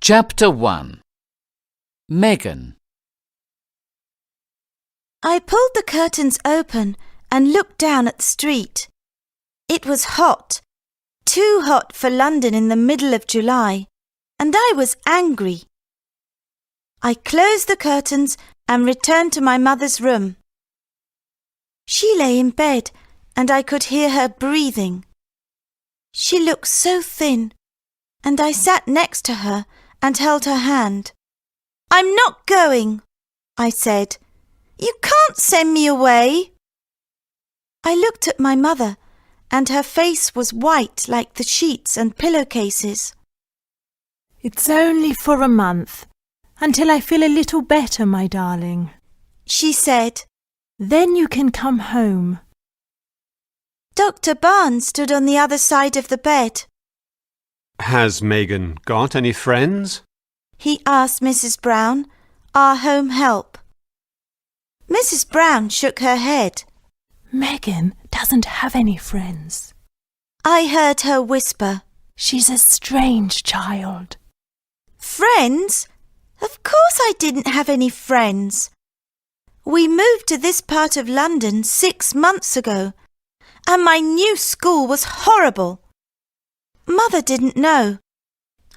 Chapter 1. Megan. I pulled the curtains open and looked down at the street. It was hot, too hot for London in the middle of July, and I was angry. I closed the curtains and returned to my mother's room. She lay in bed, and I could hear her breathing. She looked so thin, and I sat next to her and held her hand. "I'm not going," I said. "You can't send me away." I looked at my mother, and her face was white like the sheets and pillowcases. "It's only for a month, until I feel a little better, my darling," she said. "Then you can come home." Dr. Barnes stood on the other side of the bed. Has Megan got any friends? He asked Mrs. Brown, our home help. Mrs. Brown shook her head. "Megan doesn't have any friends." I heard her whisper. "She's a strange child." Friends? Of course I didn't have any friends. We moved to this part of London 6 months ago, and my new school was horrible. Mother didn't know.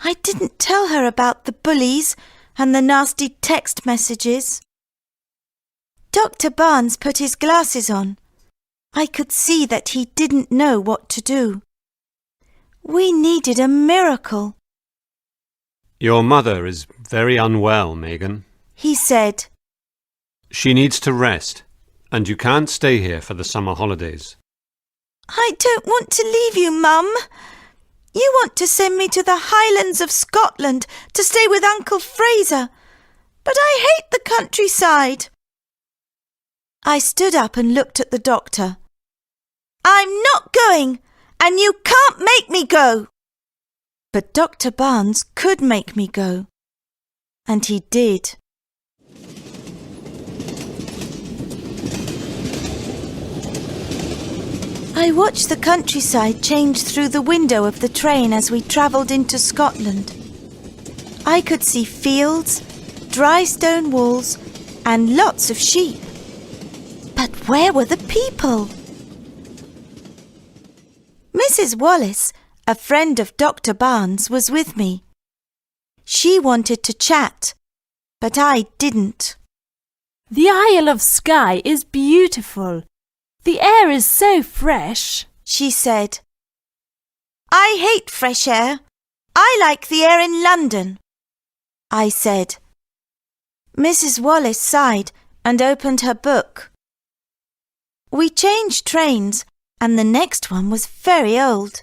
I didn't tell her about the bullies and the nasty text messages. Dr. Barnes put his glasses on. I could see that he didn't know what to do. We needed a miracle. Your mother is very unwell, Megan. He said. She needs to rest, and you can't stay here for the summer holidays. I don't want to leave you, Mum. You want to send me to the Highlands of Scotland to stay with Uncle Fraser, but I hate the countryside. I stood up and looked at the doctor. I'm not going, and you can't make me go. But Dr. Barnes could make me go, and he did. I watched the countryside change through the window of the train as we travelled into Scotland. I could see fields, dry stone walls, and lots of sheep. But where were the people? Mrs. Wallace, a friend of Dr. Barnes, was with me. She wanted to chat, but I didn't. "The Isle of Skye is beautiful. The air is so fresh," she said. I hate fresh air. I like the air in London, I said. Mrs. Wallace sighed and opened her book. We changed trains, and the next one was very old.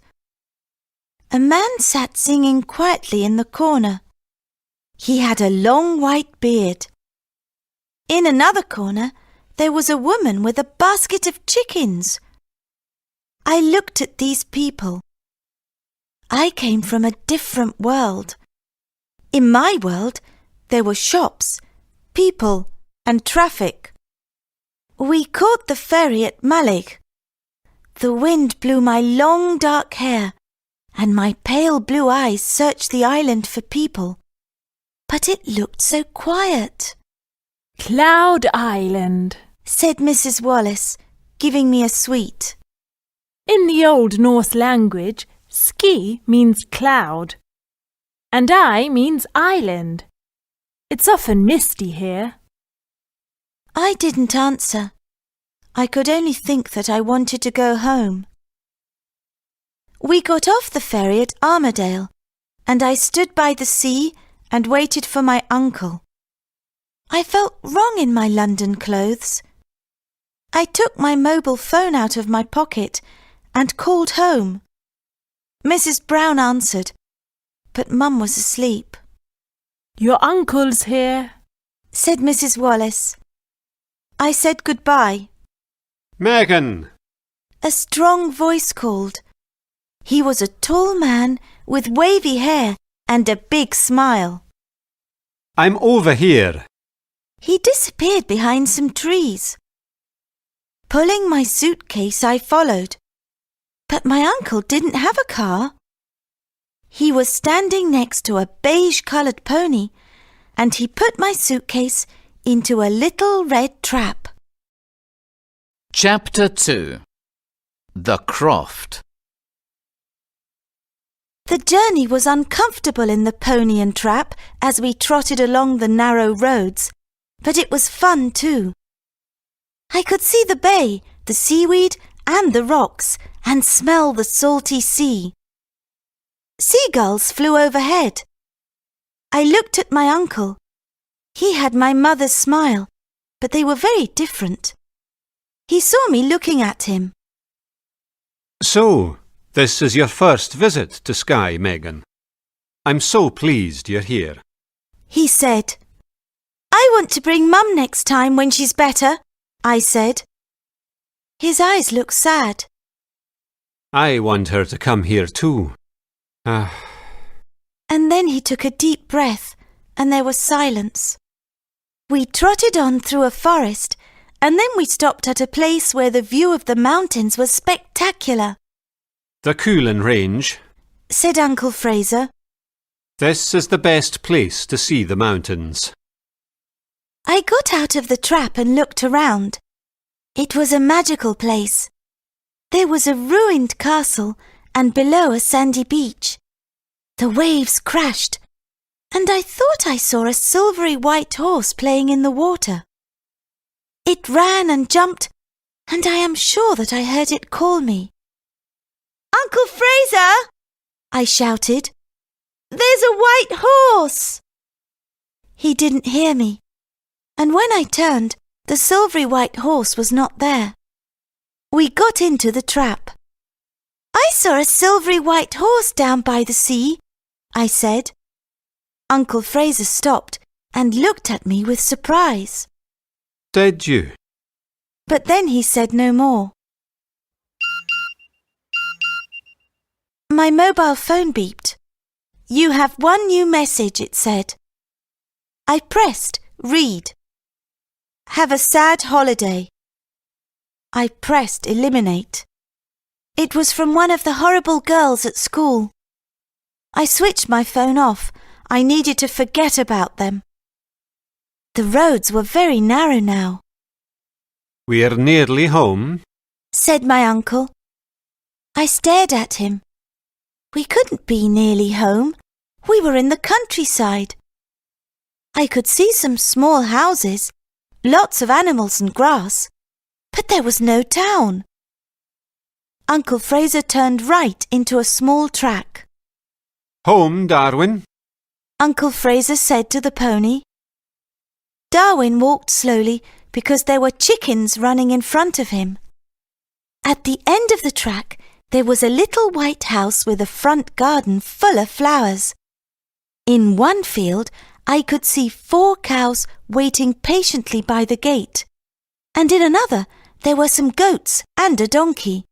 A man sat singing quietly in the corner. He had a long white beard. In another corner, there was a woman with a basket of chickens. I looked at these people. I came from a different world. In my world, there were shops, people, and traffic. We caught the ferry at Mallaig. The wind blew my long dark hair, and my pale blue eyes searched the island for people. But it looked so quiet. "Cloud Island," said Mrs. Wallace, giving me a sweet. "In the Old Norse language, ski means cloud, and I means island. It's often misty here." I didn't answer. I could only think that I wanted to go home. We got off the ferry at Armadale, and I stood by the sea and waited for my uncle. I felt wrong in my London clothes. I took my mobile phone out of my pocket and called home. Mrs. Brown answered, but Mum was asleep. "Your uncle's here," said Mrs. Wallace. I said goodbye. Megan! A strong voice called. He was a tall man with wavy hair and a big smile. I'm over here. He disappeared behind some trees. Pulling my suitcase, I followed. But my uncle didn't have a car. He was standing next to a beige-coloured pony, and he put my suitcase into a little red trap. Chapter 2. The Croft. The journey was uncomfortable in the pony and trap as we trotted along the narrow roads, but it was fun too. I could see the bay, the seaweed and the rocks, and smell the salty sea. Seagulls flew overhead. I looked at my uncle. He had my mother's smile, but they were very different. He saw me looking at him. So, this is your first visit to Skye, Megan. I'm so pleased you're here. He said. I want to bring Mum next time when she's better, I said. His eyes looked sad. I want her to come here too. And then he took a deep breath, and there was silence. We trotted on through a forest, and then we stopped at a place where the view of the mountains was spectacular. The Coolin Range, said Uncle Fraser. This is the best place to see the mountains. I got out of the trap and looked around. It was a magical place. There was a ruined castle and below a sandy beach. The waves crashed, and I thought I saw a silvery white horse playing in the water. It ran and jumped, and I am sure that I heard it call me. Uncle Fraser! I shouted. There's a white horse! He didn't hear me, and when I turned, the silvery white horse was not there. We got into the trap. I saw a silvery white horse down by the sea, I said. Uncle Fraser stopped and looked at me with surprise. Did you? But then he said no more. My mobile phone beeped. You have one new message, it said. I pressed read. Have a sad holiday. I pressed eliminate. It was from one of the horrible girls at school. I switched my phone off. I needed to forget about them. The roads were very narrow now. We're nearly home, said my uncle. I stared at him. We couldn't be nearly home. We were in the countryside. I could see some small houses, lots of animals and grass, but there was no town. Uncle Fraser turned right into a small track. Home, Darwin. Uncle Fraser said to the pony. Darwin walked slowly because there were chickens running in front of him. At the end of the track, there was a little white house with a front garden full of flowers. In one field, I could see 4 cows waiting patiently by the gate, and in another, there were some goats and a donkey.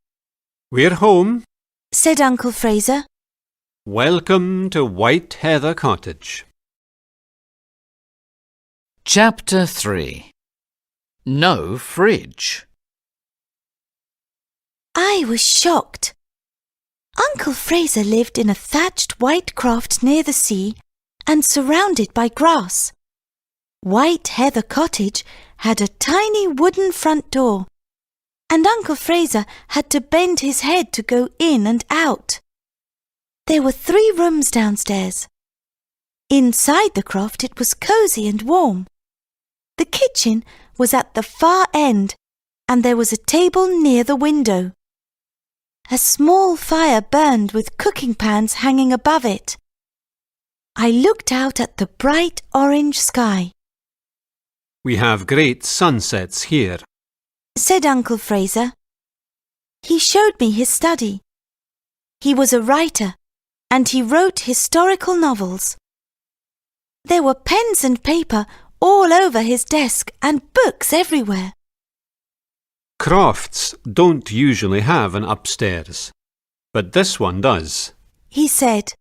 We're home, said Uncle Fraser. Welcome to White Heather Cottage. Chapter 3. No fridge. I was shocked. Uncle Fraser lived in a thatched white croft near the sea and surrounded by grass. White Heather Cottage had a tiny wooden front door, and Uncle Fraser had to bend his head to go in and out. There were 3 rooms downstairs. Inside the croft it was cosy and warm. The kitchen was at the far end, and there was a table near the window. A small fire burned with cooking pans hanging above it. I looked out at the bright orange sky. We have great sunsets here, said Uncle Fraser. He showed me his study. He was a writer, and he wrote historical novels. There were pens and paper all over his desk and books everywhere. Crofts don't usually have an upstairs, but this one does, he said.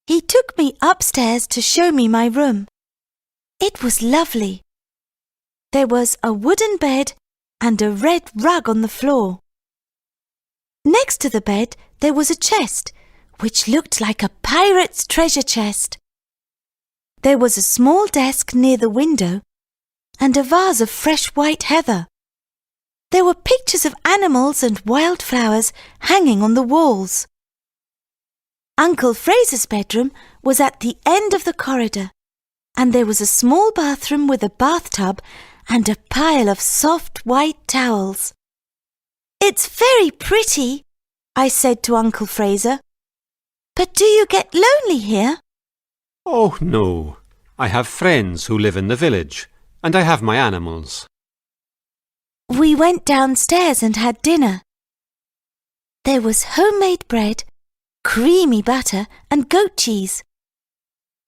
He took me upstairs to show me my room. It was lovely. There was a wooden bed and a red rug on the floor. Next to the bed there was a chest which looked like a pirate's treasure chest. There was a small desk near the window and a vase of fresh white heather. There were pictures of animals and wildflowers hanging on the walls. Uncle Fraser's bedroom was at the end of the corridor, and there was a small bathroom with a bathtub and a pile of soft white towels. "It's very pretty," I said to Uncle Fraser. "But do you get lonely here?" Oh, no. I have friends who live in the village, and I have my animals. We went downstairs and had dinner. There was homemade bread, creamy butter and goat cheese.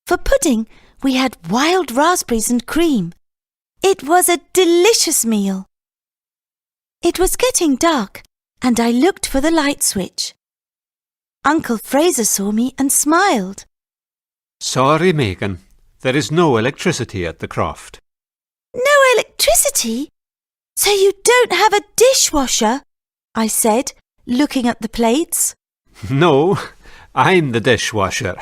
For pudding, we had wild raspberries and cream. It was a delicious meal. It was getting dark, and I looked for the light switch. Uncle Fraser saw me and smiled. Sorry, Megan. There is no electricity at the croft. "No electricity? So you don't have a dishwasher?" I said, looking at the plates. No, I'm the dishwasher.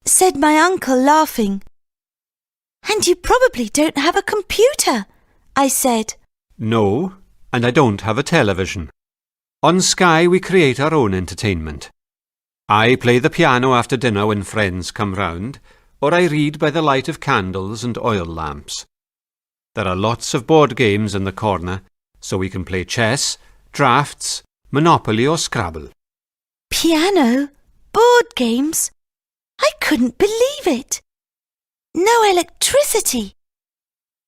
Said my uncle, laughing. "And you probably don't have a computer," I said. No, and I don't have a television. On Sky we create our own entertainment. I play the piano after dinner when friends come round, or I read by the light of candles and oil lamps. There are lots of board games in the corner, so we can play chess, draughts, Monopoly or Scrabble. Piano? Board games? I couldn't believe it. No electricity.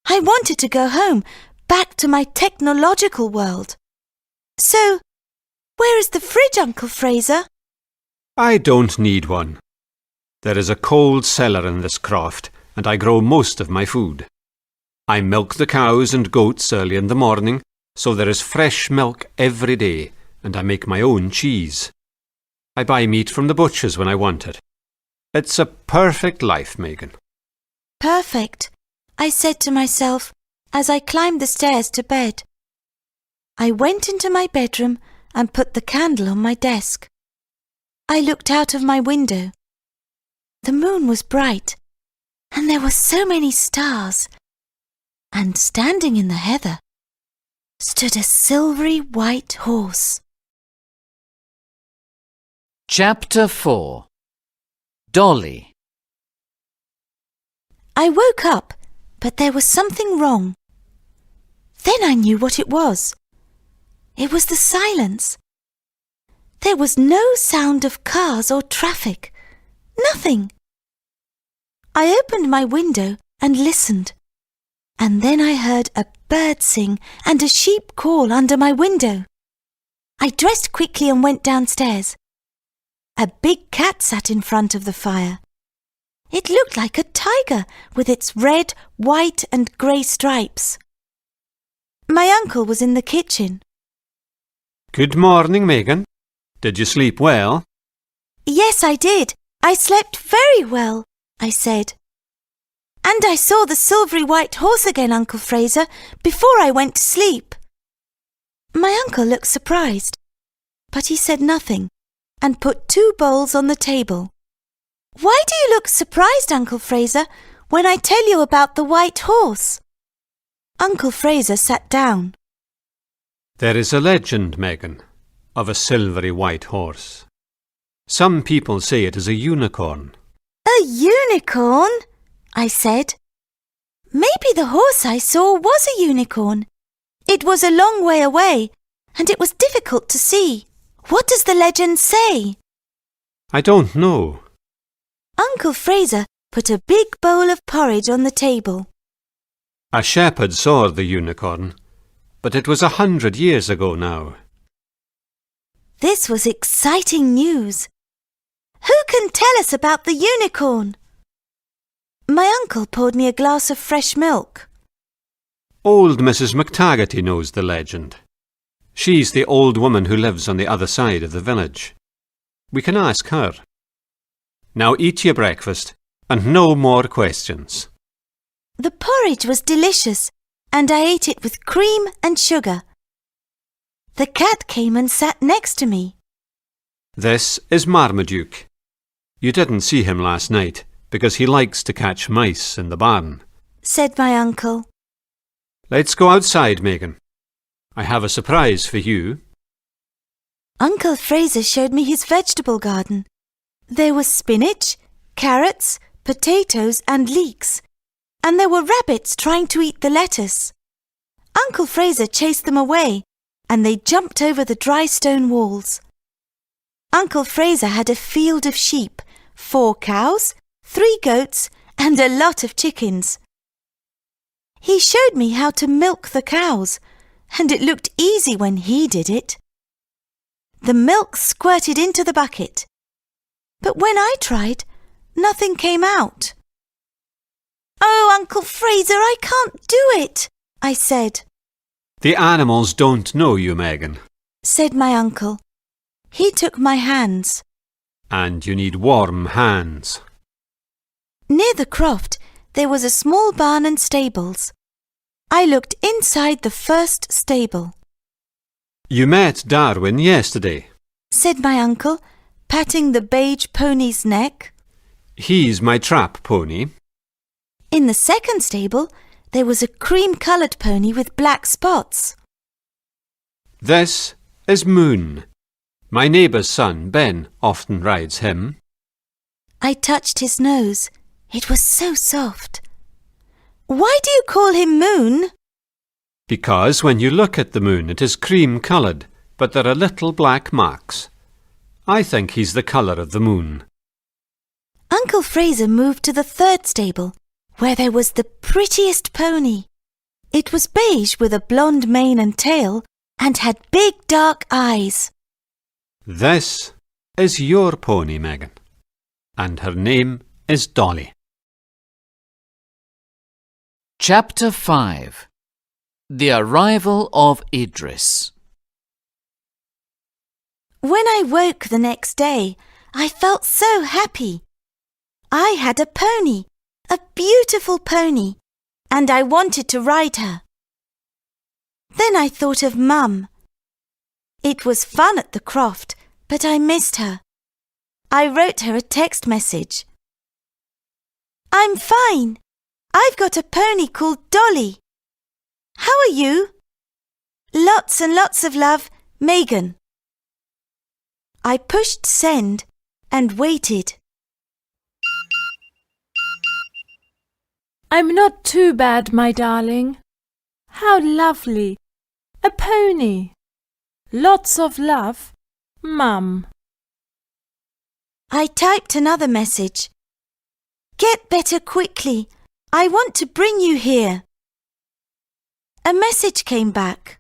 I wanted to go home, back to my technological world. So, where is the fridge, Uncle Fraser? I don't need one. There is a cold cellar in this croft, and I grow most of my food. I milk the cows and goats early in the morning, so there is fresh milk every day, and I make my own cheese. I buy meat from the butchers when I want it. It's a perfect life, Megan. Perfect, I said to myself as I climbed the stairs to bed. I went into my bedroom and put the candle on my desk. I looked out of my window. The moon was bright, and there were so many stars. And standing in the heather stood a silvery white horse. Chapter 4. Dolly. I woke up, but there was something wrong. Then I knew what it was. It was the silence. There was no sound of cars or traffic. Nothing. I opened my window and listened. And then I heard a bird sing and a sheep call under my window. I dressed quickly and went downstairs. A big cat sat in front of the fire. It looked like a tiger with its red, white and grey stripes. My uncle was in the kitchen. Good morning, Megan. Did you sleep well? Yes, I did. I slept very well, I said. And I saw the silvery white horse again, Uncle Fraser, before I went to sleep. My uncle looked surprised, but he said nothing and put 2 bowls on the table. Why do you look surprised, Uncle Fraser, when I tell you about the white horse? Uncle Fraser sat down. There is a legend, Megan, of a silvery white horse. Some people say it is a unicorn. A unicorn? I said. Maybe the horse I saw was a unicorn. It was a long way away, and it was difficult to see. What does the legend say? I don't know. Uncle Fraser put a big bowl of porridge on the table. A shepherd saw the unicorn, but it was 100 years ago now. This was exciting news. Who can tell us about the unicorn? My uncle poured me a glass of fresh milk. Old Mrs. McTaggarty knows the legend. She's the old woman who lives on the other side of the village. We can ask her. Now eat your breakfast, and no more questions. The porridge was delicious, and I ate it with cream and sugar. The cat came and sat next to me. This is Marmaduke. You didn't see him last night because he likes to catch mice in the barn, said my uncle. Let's go outside, Megan. I have a surprise for you. Uncle Fraser showed me his vegetable garden. There was spinach, carrots, potatoes and leeks, and there were rabbits trying to eat the lettuce. Uncle Fraser chased them away, and they jumped over the dry stone walls. Uncle Fraser had a field of sheep, 4 cows, 3 goats, and a lot of chickens. He showed me how to milk the cows, and it looked easy when he did it. The milk squirted into the bucket, but when I tried, nothing came out. "Oh, Uncle Fraser, I can't do it," I said. The animals don't know you, Megan, said my uncle. He took my hands. and you need warm hands. Near the croft, there was a small barn and stables. I looked inside the first stable, You met Darwin yesterday. said my uncle, patting the beige pony's neck. He's my trap pony. In the second stable, there was a cream-coloured pony with black spots. This is Moon. My neighbour's son, Ben, often rides him. I touched his nose. It was so soft. "Why do you call him Moon?" Because when you look at the moon, it is cream-coloured, but there are little black marks. I think he's the colour of the moon. Uncle Fraser moved to the third stable, where there was the prettiest pony. It was beige with a blonde mane and tail and had big dark eyes. This is your pony, Megan, and her name is Dolly. Chapter 5. The Arrival of Idris. When I woke the next day, I felt so happy. I had a pony, a beautiful pony, and I wanted to ride her. Then I thought of Mum. It was fun at the croft, but I missed her. I wrote her a text message. "I'm fine. I've got a pony called Dolly. How are you? Lots and lots of love, Megan." I pushed send and waited. I'm not too bad, my darling. How lovely. A pony. Lots of love, Mum. I typed another message. "Get better quickly. I want to bring you here." A message came back.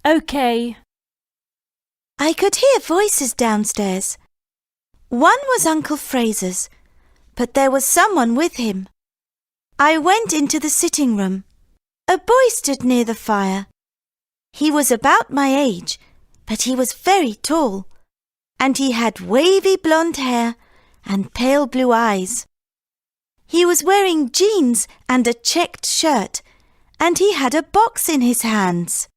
OK. I could hear voices downstairs. One was Uncle Fraser's, but there was someone with him. I went into the sitting room. A boy stood near the fire. He was about my age, but he was very tall, and he had wavy blonde hair and pale blue eyes. He was wearing jeans and a checked shirt, and he had a box in his hands.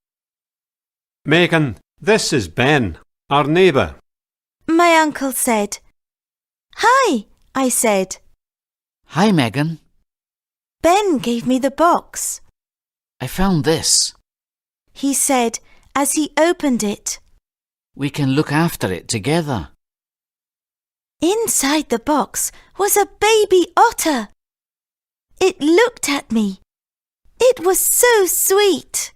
Megan, this is Ben, our neighbour. My uncle said. "Hi," I said. Hi, Megan. Ben gave me the box. I found this. He said as he opened it. We can look after it together. Inside the box was a baby otter. It looked at me. It was so sweet.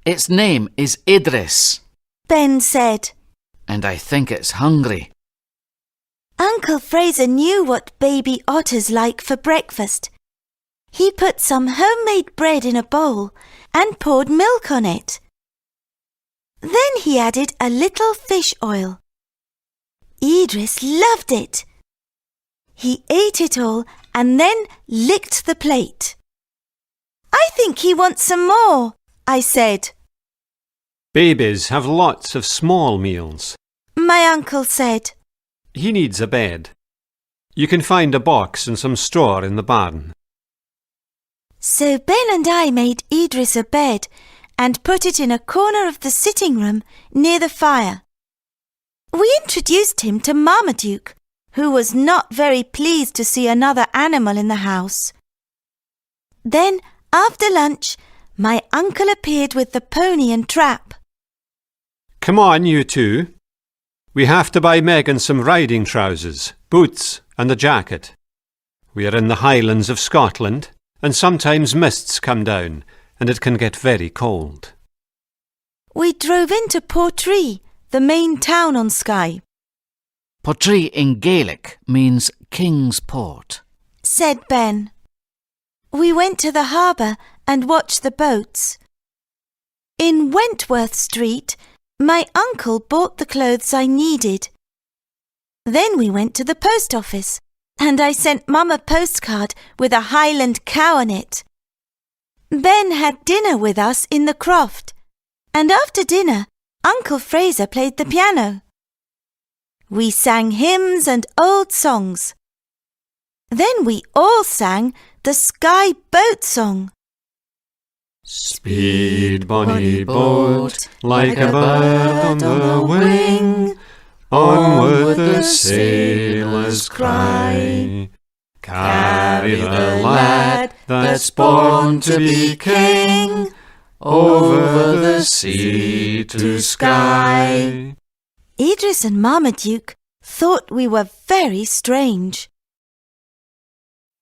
Its name is Idris, Ben said. and I think it's hungry. Uncle Fraser knew what baby otters like for breakfast. He put some homemade bread in a bowl and poured milk on it. Then he added a little fish oil. Idris loved it. He ate it all and then licked the plate. "I think he wants some more," I said. Babies have lots of small meals. My uncle said. He needs a bed. You can find a box and some straw in the barn. So Ben and I made Idris a bed and put it in a corner of the sitting room near the fire. We introduced him to Marmaduke, who was not very pleased to see another animal in the house. Then, after lunch, my uncle appeared with the pony and trap. Come on, you two. We have to buy Megan some riding trousers, boots and a jacket. We are in the Highlands of Scotland, and sometimes mists come down, and it can get very cold. We drove into Portree, the main town on Skye. Portree in Gaelic means King's Port. Said Ben. We went to the harbour and watched the boats. In Wentworth Street, my uncle bought the clothes I needed. Then we went to the post office, and I sent Mum a postcard with a Highland cow on it. Ben had dinner with us in the croft, and after dinner, Uncle Fraser played the piano. We sang hymns and old songs. Then we all sang the Skye Boat Song. Speed, bonny boat, like a bird on the wing, onward the sailors cry. Carry the lad that's born to be king, over the sea to Skye. Idris and Marmaduke thought we were very strange.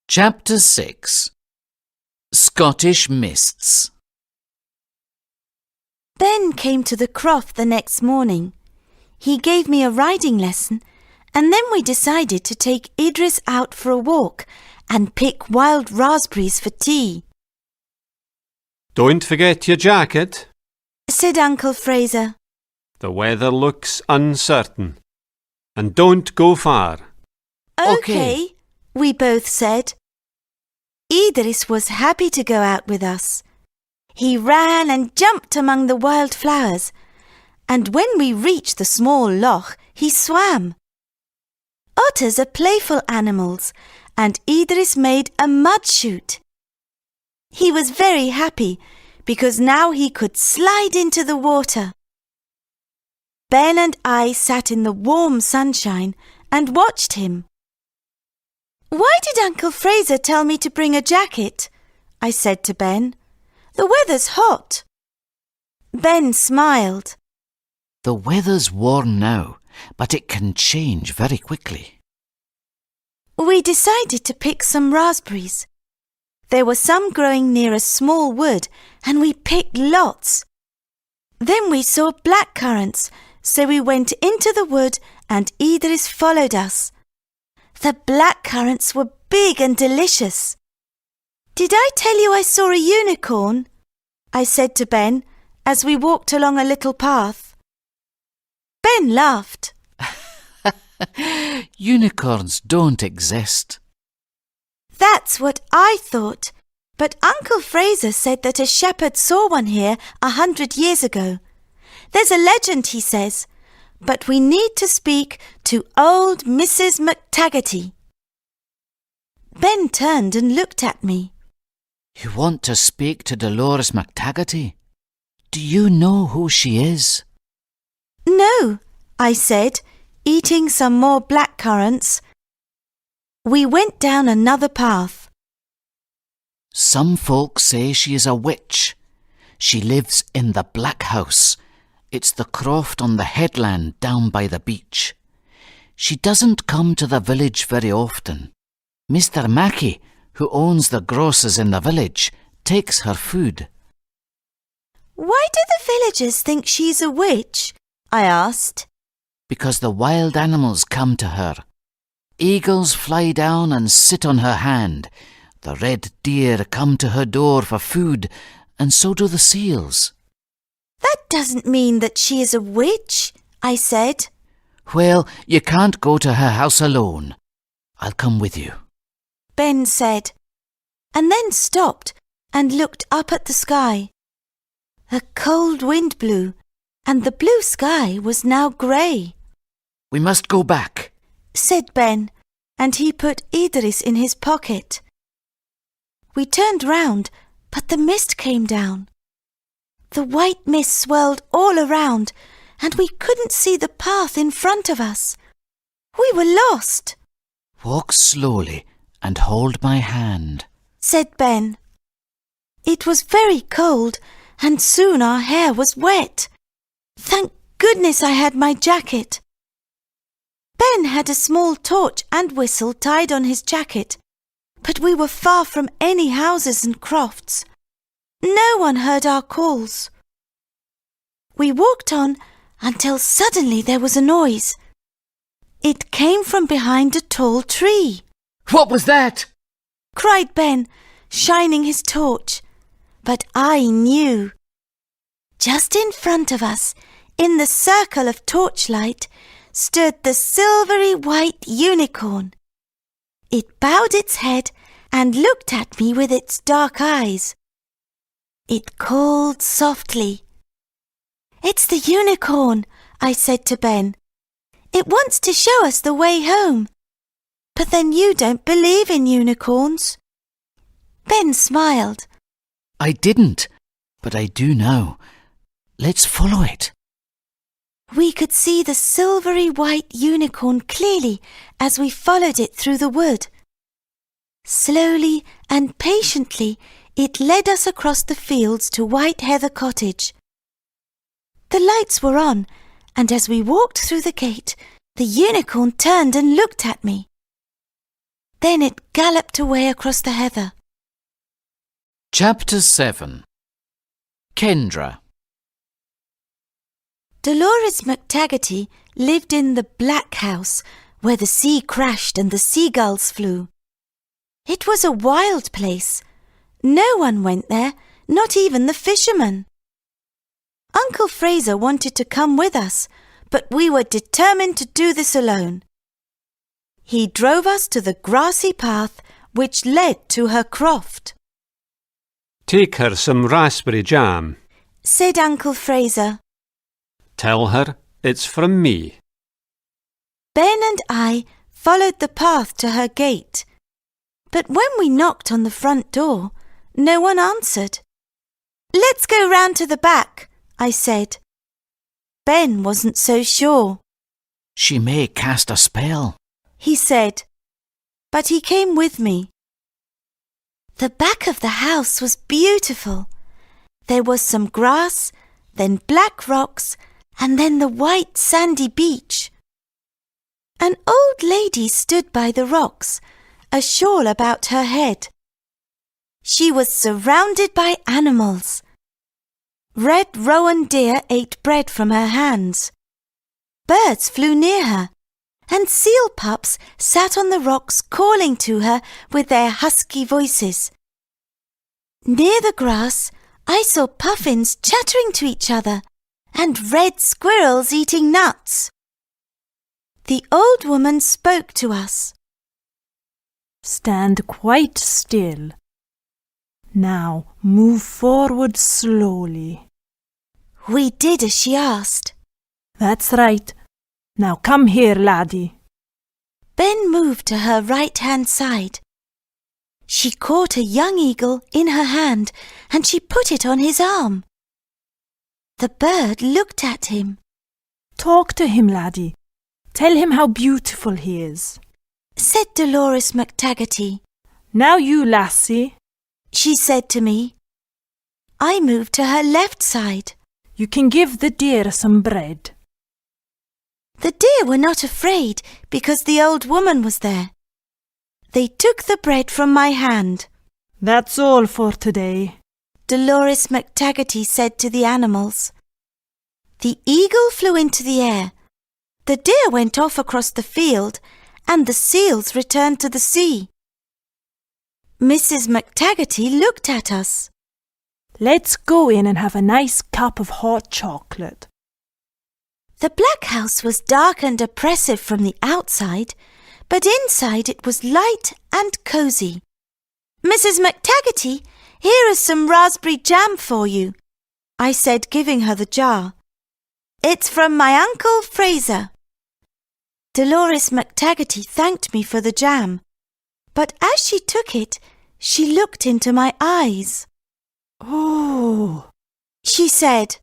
Chapter 6 Scottish Mists. Ben came to the croft the next morning. He gave me a riding lesson, and then we decided to take Idris out for a walk and pick wild raspberries for tea. Don't forget your jacket. Said Uncle Fraser. The weather looks uncertain. And don't go far. Okay, we both said. Idris was happy to go out with us. He ran and jumped among the wild flowers, and when we reached the small loch, he swam. Otters are playful animals, and Idris made a mud chute. He was very happy because now he could slide into the water. Ben and I sat in the warm sunshine and watched him. "Why did Uncle Fraser tell me to bring a jacket?" I said to Ben. "The weather's hot." Ben smiled. The weather's warm now, but it can change very quickly. We decided to pick some raspberries. There were some growing near a small wood, and we picked lots. Then we saw blackcurrants, so we went into the wood and Idris followed us. The blackcurrants were big and delicious. "Did I tell you I saw a unicorn?" I said to Ben as we walked along a little path. Ben laughed. Unicorns don't exist. That's what I thought, but Uncle Fraser said that a shepherd saw one here 100 years ago. There's a legend, he says, but we need to speak to old Mrs. McTaggarty. Ben turned and looked at me. You want to speak to Dolores McTaggarty? Do you know who she is? "No," I said, eating some more blackcurrants. We went down another path. Some folks say she is a witch. She lives in the Black House. It's the croft on the headland down by the beach. She doesn't come to the village very often. Mr. Mackey, who owns the grocers in the village, takes her food. "Why do the villagers think she's a witch?" I asked. Because the wild animals come to her. Eagles fly down and sit on her hand. The red deer come to her door for food, and so do the seals. "That doesn't mean that she is a witch," I said. Well, you can't go to her house alone. I'll come with you. Ben said, and then stopped and looked up at the sky. A cold wind blew, and the blue sky was now grey. We must go back, said Ben, and he put Idris in his pocket. We turned round, but the mist came down. The white mist swirled all around, and we couldn't see the path in front of us. We were lost, Walk slowly and hold my hand. said Ben. It was very cold, and soon our hair was wet. Thank goodness I had my jacket. Ben had a small torch and whistle tied on his jacket, but we were far from any houses and crofts. No one heard our calls. We walked on until suddenly there was a noise. It came from behind a tall tree. What was that? Cried Ben, shining his torch. But I knew. Just in front of us, in the circle of torchlight, stood the silvery white unicorn. It bowed its head and looked at me with its dark eyes. It called softly. "It's the unicorn," I said to Ben. "It wants to show us the way home. But then you don't believe in unicorns." Ben smiled. I didn't, but I do now. Let's follow it. We could see the silvery white unicorn clearly as we followed it through the wood. Slowly and patiently, it led us across the fields to White Heather Cottage. The lights were on, and as we walked through the gate, the unicorn turned and looked at me. Then it galloped away across the heather. Chapter 7. Kendra. Dolores McTaggarty lived in the Black House, where the sea crashed and the seagulls flew. It was a wild place. No one went there, not even the fishermen. Uncle Fraser wanted to come with us, but we were determined to do this alone. He drove us to the grassy path which led to her croft. Take her some raspberry jam. Said Uncle Fraser. Tell her it's from me. Ben and I followed the path to her gate. But when we knocked on the front door, no one answered. "Let's go round to the back," I said. Ben wasn't so sure. She may cast a spell, He said, but he came with me. The back of the house was beautiful. There was some grass, then black rocks, and then the white sandy beach. An old lady stood by the rocks, a shawl about her head. She was surrounded by animals. Red rowan deer ate bread from her hands. Birds flew near her, and seal pups sat on the rocks calling to her with their husky voices. Near the grass, I saw puffins chattering to each other and red squirrels eating nuts. The old woman spoke to us. Stand quite still. Now move forward slowly. We did as she asked. That's right. Now come here, laddie. Ben moved to her right-hand side. She caught a young eagle in her hand and she put it on his arm. The bird looked at him. Talk to him, laddie. Tell him how beautiful he is. Said Dolores McTaggarty. Now you, lassie. She said to me. I moved to her left side. You can give the deer some bread. The deer were not afraid because the old woman was there. They took the bread from my hand. That's all for today. Dolores McTaggarty said to the animals. The eagle flew into the air. The deer went off across the field and the seals returned to the sea. Mrs. McTaggarty looked at us. Let's go in and have a nice cup of hot chocolate. The Black House was dark and oppressive from the outside, but inside it was light and cosy. Mrs. McTaggarty, here is some raspberry jam for you, I said, giving her the jar. It's from my Uncle Fraser. Dolores McTaggarty thanked me for the jam, but as she took it, she looked into my eyes. Oh, She said.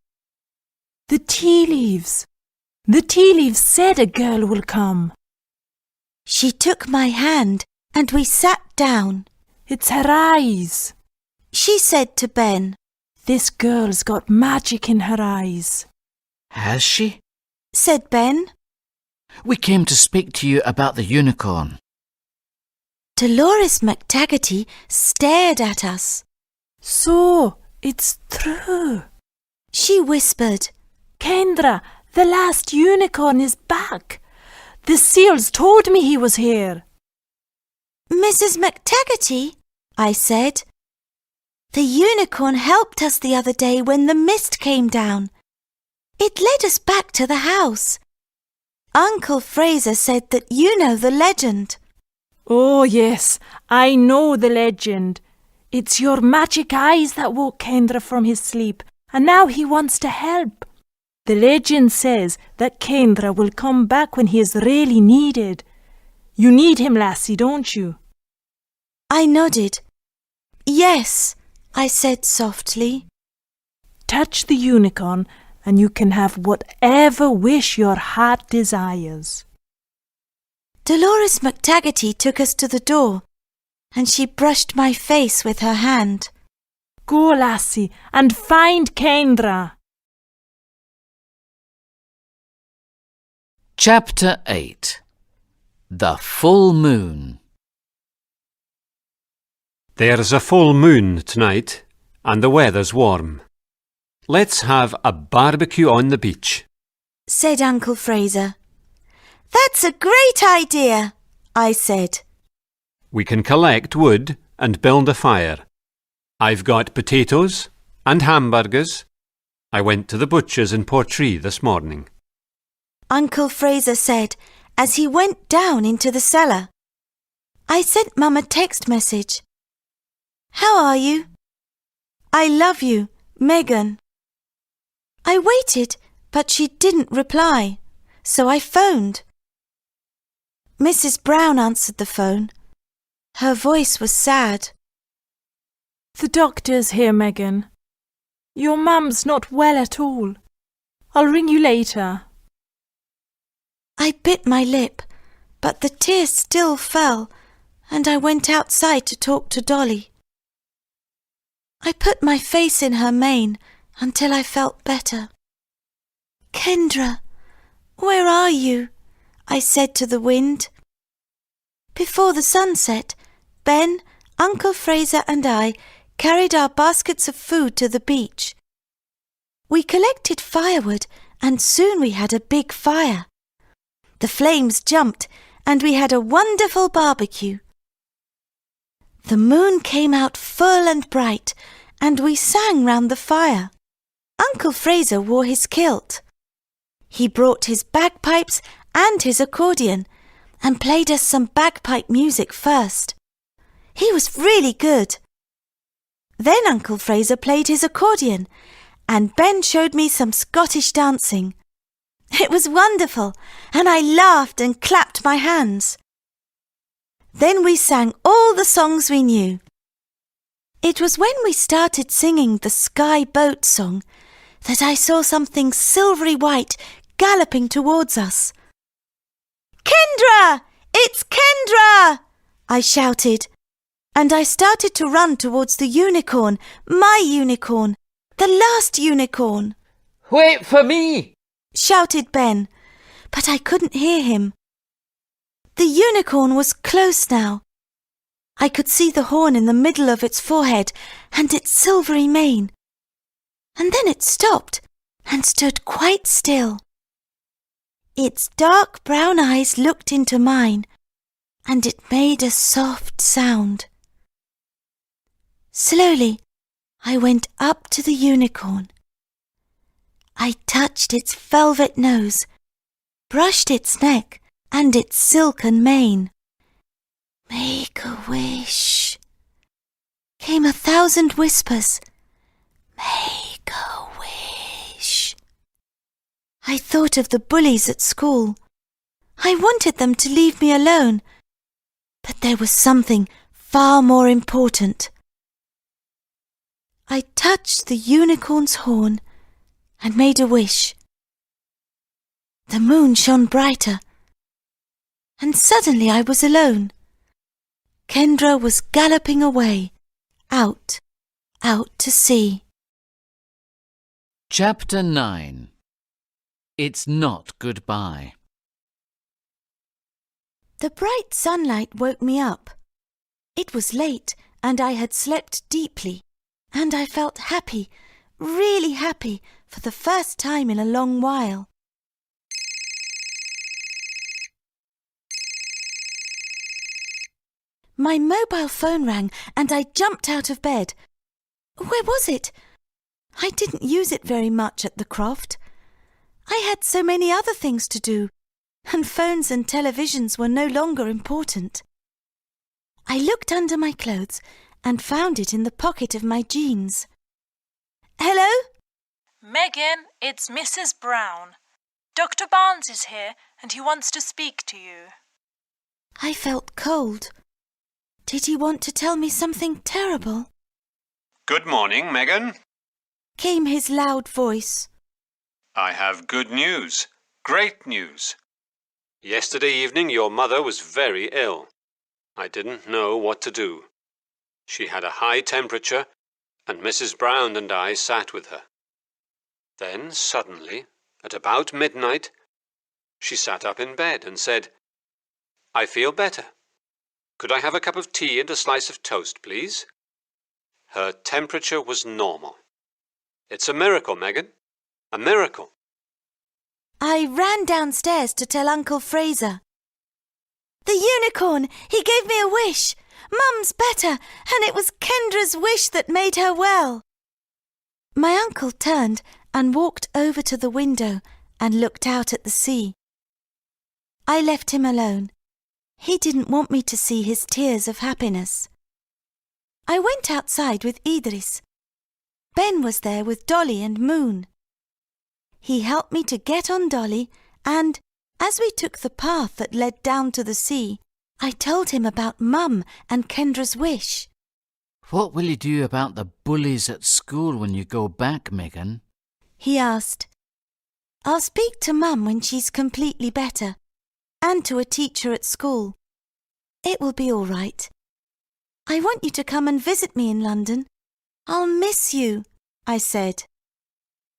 The tea leaves. The tea leaves said a girl will come. She took my hand and we sat down. It's her eyes. She said to Ben. This girl's got magic in her eyes. Has she? Said Ben. We came to speak to you about the unicorn. Dolores McTaggarty stared at us. So, it's true. She whispered. Kendra, the last unicorn is back. The seals told me he was here. Mrs. McTaggarty, I said. The unicorn helped us the other day when the mist came down. It led us back to the house. Uncle Fraser said that you know the legend. Oh, yes, I know the legend. It's your magic eyes that woke Kendra from his sleep, and now he wants to help. The legend says that Kendra will come back when he is really needed. You need him, lassie, don't you? I nodded. Yes, I said softly. Touch the unicorn and you can have whatever wish your heart desires. Dolores McTaggarty took us to the door, and she brushed my face with her hand. Go, lassie, and find Kendra. Chapter 8. The Full Moon. There's a full moon tonight, and the weather's warm. Let's have a barbecue on the beach, said Uncle Fraser. That's a great idea, I said. We can collect wood and build a fire. I've got potatoes and hamburgers. I went to the butcher's in Portree this morning. Uncle Fraser said as he went down into the cellar. I sent Mum a text message. How are you? I love you, Megan. I waited, but she didn't reply, so I phoned. Mrs. Brown answered the phone. Her voice was sad. The doctor's here, Megan. Your mum's not well at all. I'll ring you later. I bit my lip, but the tears still fell, and I went outside to talk to Dolly. I put my face in her mane until I felt better. Kendra, where are you? I said to the wind. Before the sun set, Ben, Uncle Fraser and I carried our baskets of food to the beach. We collected firewood and soon we had a big fire. The flames jumped and we had a wonderful barbecue. The moon came out full and bright and we sang round the fire. Uncle Fraser wore his kilt. He brought his bagpipes and his accordion and played us some bagpipe music first. He was really good. Then Uncle Fraser played his accordion and Ben showed me some Scottish dancing. It was wonderful and I laughed and clapped my hands. Then we sang all the songs we knew. It was when we started singing the Sky Boat song that I saw something silvery white galloping towards us. Kendra! It's Kendra! I shouted, and I started to run towards the unicorn, my unicorn, the last unicorn. Wait for me! Shouted Ben, but I couldn't hear him. The unicorn was close now. I could see the horn in the middle of its forehead and its silvery mane. And then it stopped and stood quite still. Its dark brown eyes looked into mine, and it made a soft sound. Slowly, I went up to the unicorn. I touched its velvet nose, brushed its neck and its silken mane. Make a wish, came 1,000 whispers. Make a wish. I thought of the bullies at school. I wanted them to leave me alone, but there was something far more important. I touched the unicorn's horn and made a wish. The moon shone brighter, and suddenly I was alone. Kendra was galloping away, out to sea. Chapter 9. It's not goodbye. The bright sunlight woke me up. It was late, and I had slept deeply, and I felt happy, really happy, for the first time in a long while. My mobile phone rang, and I jumped out of bed. Where was it? I didn't use it very much at the Croft. I had so many other things to do, and phones and televisions were no longer important. I looked under my clothes and found it in the pocket of my jeans. Hello? Megan, it's Mrs. Brown. Dr. Barnes is here and he wants to speak to you. I felt cold. Did he want to tell me something terrible? Good morning, Megan. Came his loud voice. I have good news. Great news. Yesterday evening your mother was very ill. I didn't know what to do. She had a high temperature, and Mrs. Brown and I sat with her. Then suddenly, at about midnight, she sat up in bed and said, "I feel better. Could I have a cup of tea and a slice of toast, please?" Her temperature was normal. It's a miracle, Megan. A miracle. I ran downstairs to tell Uncle Fraser. The unicorn! He gave me a wish! Mum's better, and it was Kendra's wish that made her well. My uncle turned and walked over to the window and looked out at the sea. I left him alone. He didn't want me to see his tears of happiness. I went outside with Idris. Ben was there with Dolly and Moon. He helped me to get on Dolly, and as we took the path that led down to the sea, I told him about Mum and Kendra's wish. What will you do about the bullies at school when you go back, Megan? He asked. I'll speak to Mum when she's completely better, and to a teacher at school. It will be all right. I want you to come and visit me in London. I'll miss you, I said.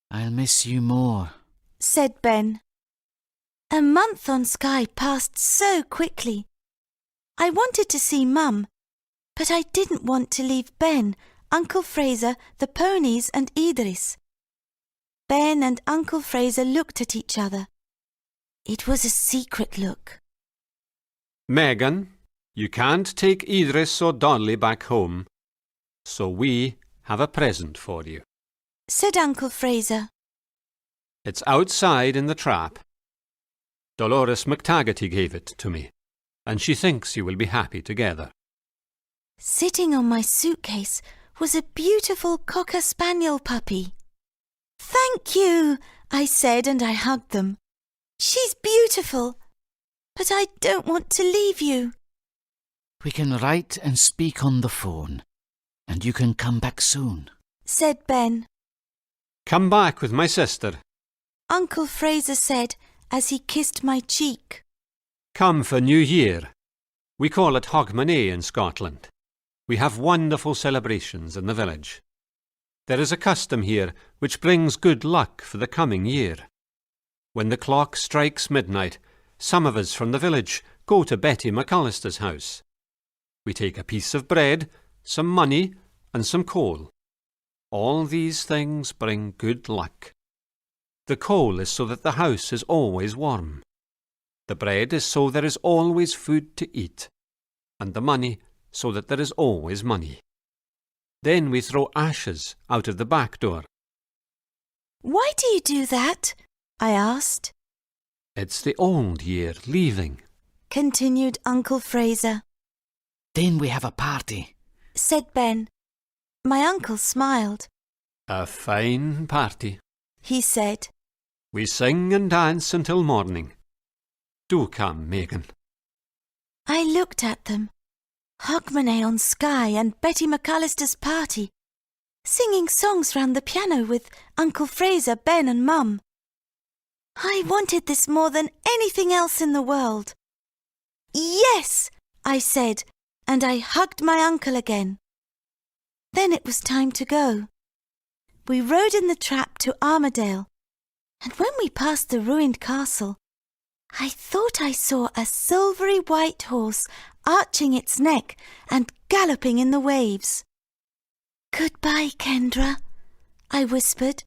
I'll miss you more, said Ben. A month on Skye passed so quickly. I wanted to see Mum, but I didn't want to leave Ben, Uncle Fraser, the ponies and Idris. Ben and Uncle Fraser looked at each other. It was a secret look. Megan, you can't take Idris or Dolly back home, so we have a present for you. Said Uncle Fraser. It's outside in the trap. Dolores McTaggarty gave it to me, and she thinks you will be happy together. Sitting on my suitcase was a beautiful Cocker Spaniel puppy. Thank you, I said, and I hugged them. She's beautiful, but I don't want to leave you. We can write and speak on the phone, and you can come back soon, said Ben. Come back with my sister. Uncle Fraser said as he kissed my cheek. Come for New Year. We call it Hogmanay in Scotland. We have wonderful celebrations in the village. There is a custom here which brings good luck for the coming year. When the clock strikes midnight, some of us from the village go to Betty McAllister's house. We take a piece of bread, some money, and some coal. All these things bring good luck. The coal is so that the house is always warm. The bread is so there is always food to eat, and the money so that there is always money. Then we throw ashes out of the back door. Why do you do that? I asked. It's the old year leaving, continued Uncle Fraser. Then we have a party, said Ben. My uncle smiled. A fine party, he said. We sing and dance until morning. Do come, Megan. I looked at them. Hogmanay on Skye and Betty McAllister's party. singing songs round the piano with Uncle Fraser, Ben and Mum. I wanted this more than anything else in the world. Yes, I said, and I hugged my uncle again. Then it was time to go. We rode in the trap to Armadale, and when we passed the ruined castle, I thought I saw a silvery white horse arching its neck and galloping in the waves. "Goodbye, Kendra," I whispered,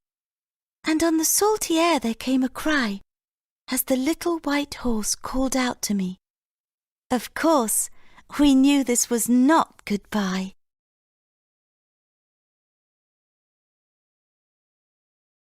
and on the salty air there came a cry as the little white horse called out to me. Of course, we knew this was not goodbye.